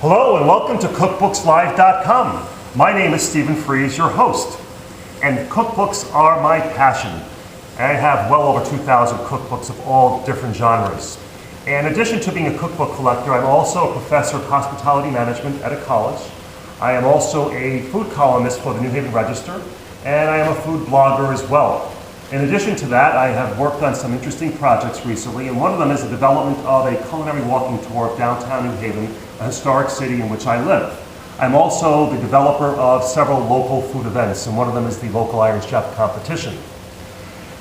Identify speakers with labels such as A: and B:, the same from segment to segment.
A: Hello and welcome to CookbooksLive.com. My name is Stephen Freeze, your host, and cookbooks are my passion. I have well over 2,000 cookbooks of all different genres. In addition to being a cookbook collector, I'm also a professor of hospitality management at a college. I am also a food columnist for the New Haven Register, and I am a food blogger as well. In addition to that, I have worked on some interesting projects recently, and one of them is the development of a culinary walking tour of downtown New Haven, a historic city in which I live. I'm also the developer of several local food events, and one of them is the local Iron Chef competition.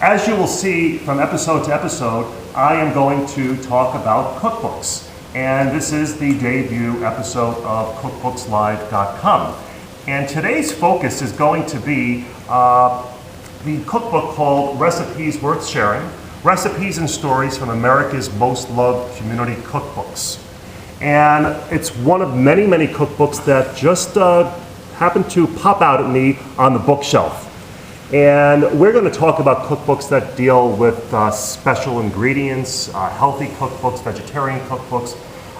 A: As you will see from episode to episode, I am going to talk about cookbooks, and this is the debut episode of CookbooksLive.com. And today's focus is going to be the cookbook called Recipes Worth Sharing, Recipes and Stories from America's Most Loved Community Cookbooks. And it's one of many, many cookbooks that just happened to pop out at me on the bookshelf. And we're going to talk about cookbooks that deal with special ingredients, healthy cookbooks, vegetarian cookbooks.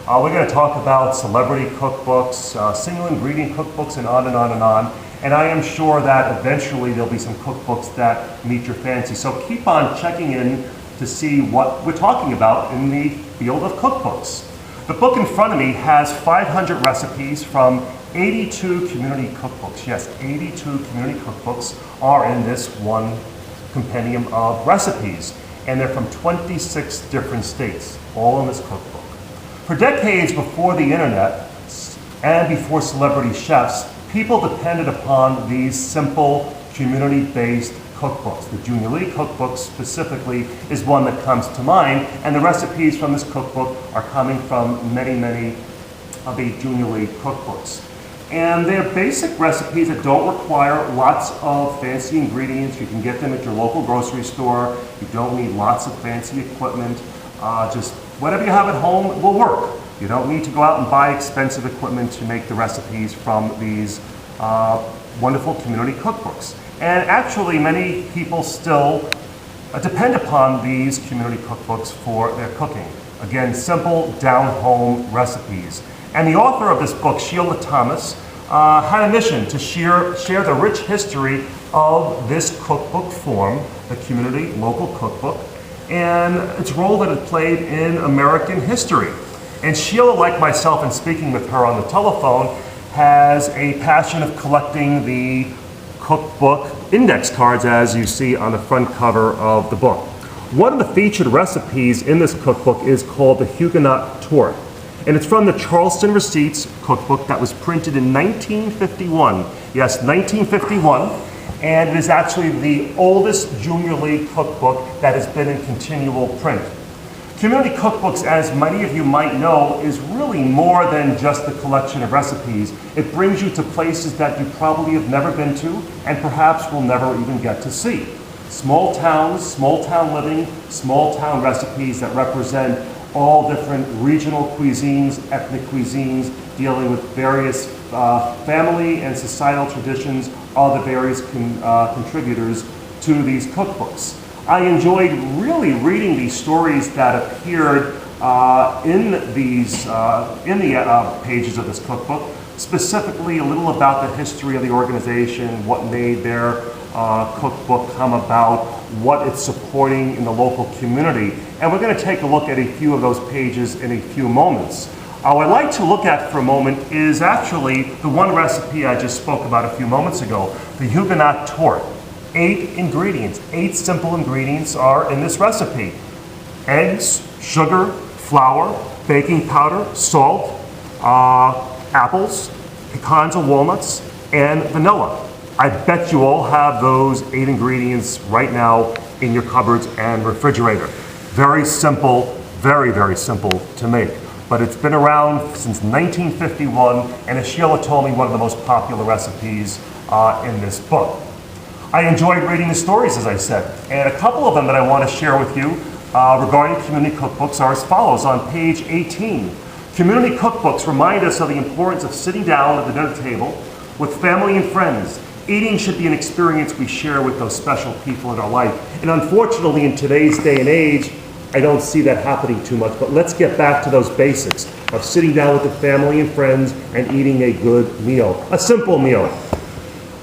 A: We're going to talk about celebrity cookbooks, single ingredient cookbooks, and on and on and on. And I am sure that eventually there'll be some cookbooks that meet your fancy. So keep on checking in to see what we're talking about in the field of cookbooks. The book in front of me has 500 recipes from 82 community cookbooks. Yes, 82 community cookbooks are in this one compendium of recipes. And they're from 26 different states, all in this cookbook. For decades before the internet and before celebrity chefs, people depended upon these simple community-based cookbooks. The Junior Lee cookbook specifically is one that comes to mind, and the recipes from this cookbook are coming from many, many of the Junior Lee cookbooks. And they're basic recipes that don't require lots of fancy ingredients. You can get them at your local grocery store. You don't need lots of fancy equipment. Just whatever you have at home will work. You don't need to go out and buy expensive equipment to make the recipes from these wonderful community cookbooks. And actually, many people still depend upon these community cookbooks for their cooking. Again, simple, down-home recipes. And the author of this book, Sheila Thomas, had a mission to share the rich history of this cookbook form, the community local cookbook, and its role that it played in American history. And Sheila, like myself, in speaking with her on the telephone, has a passion of collecting the cookbook index cards, as you see on the front cover of the book. One of the featured recipes in this cookbook is called the Huguenot Tourte, and it's from the Charleston Receipts cookbook that was printed in 1951. Yes, 1951, and it is actually the oldest Junior Lee cookbook that has been in continual print. Community cookbooks, as many of you might know, is really more than just a collection of recipes. It brings you to places that you probably have never been to and perhaps will never even get to see. Small towns, small town living, small town recipes that represent all different regional cuisines, ethnic cuisines, dealing with various family and societal traditions of the various contributors to these cookbooks. I enjoyed really reading these stories that appeared in the pages of this cookbook, specifically a little about the history of the organization, what made their cookbook come about, what it's supporting in the local community. And we're going to take a look at a few of those pages in a few moments. What I'd like to look at for a moment is actually the one recipe I just spoke about a few moments ago, the Huguenot Tourte. 8 ingredients, 8 simple ingredients are in this recipe. Eggs, sugar, flour, baking powder, salt, apples, pecans or walnuts, and vanilla. I bet you all have those 8 ingredients right now in your cupboards and refrigerator. Very simple, very, very simple to make. But it's been around since 1951, and as Sheila told me, one of the most popular recipes in this book. I enjoyed reading the stories, as I said, and a couple of them that I want to share with you regarding community cookbooks are as follows. On page 18, community cookbooks remind us of the importance of sitting down at the dinner table with family and friends. Eating should be an experience we share with those special people in our life. And unfortunately, in today's day and age, I don't see that happening too much, but let's get back to those basics. of sitting down with the family and friends and eating a good meal, a simple meal.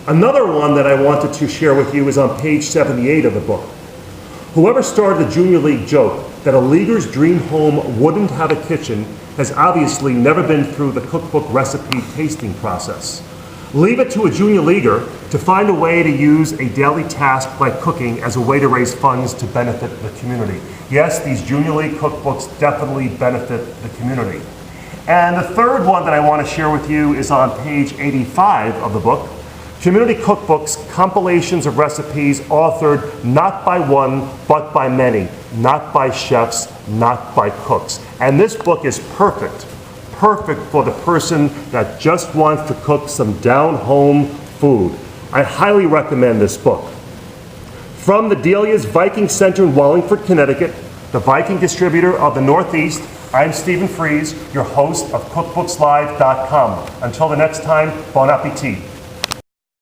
A: Another one that I wanted to share with you is on page 78 of the book. Whoever started the Junior League joke that a leaguer's dream home wouldn't have a kitchen has obviously never been through the cookbook recipe tasting process. Leave it to a junior leaguer to find a way to use a daily task like cooking as a way to raise funds to benefit the community. Yes, these junior league cookbooks definitely benefit the community. And the third one that I want to share with you is on page 85 of the book. Community Cookbooks, compilations of recipes authored not by one, but by many, not by chefs, not by cooks. And this book is perfect for the person that just wants to cook some down-home food. I highly recommend this book. From the Delia's Viking Center in Wallingford, Connecticut, the Viking distributor of the Northeast, I'm Stephen Fries, your host of CookbooksLive.com. Until the next time, bon appetit.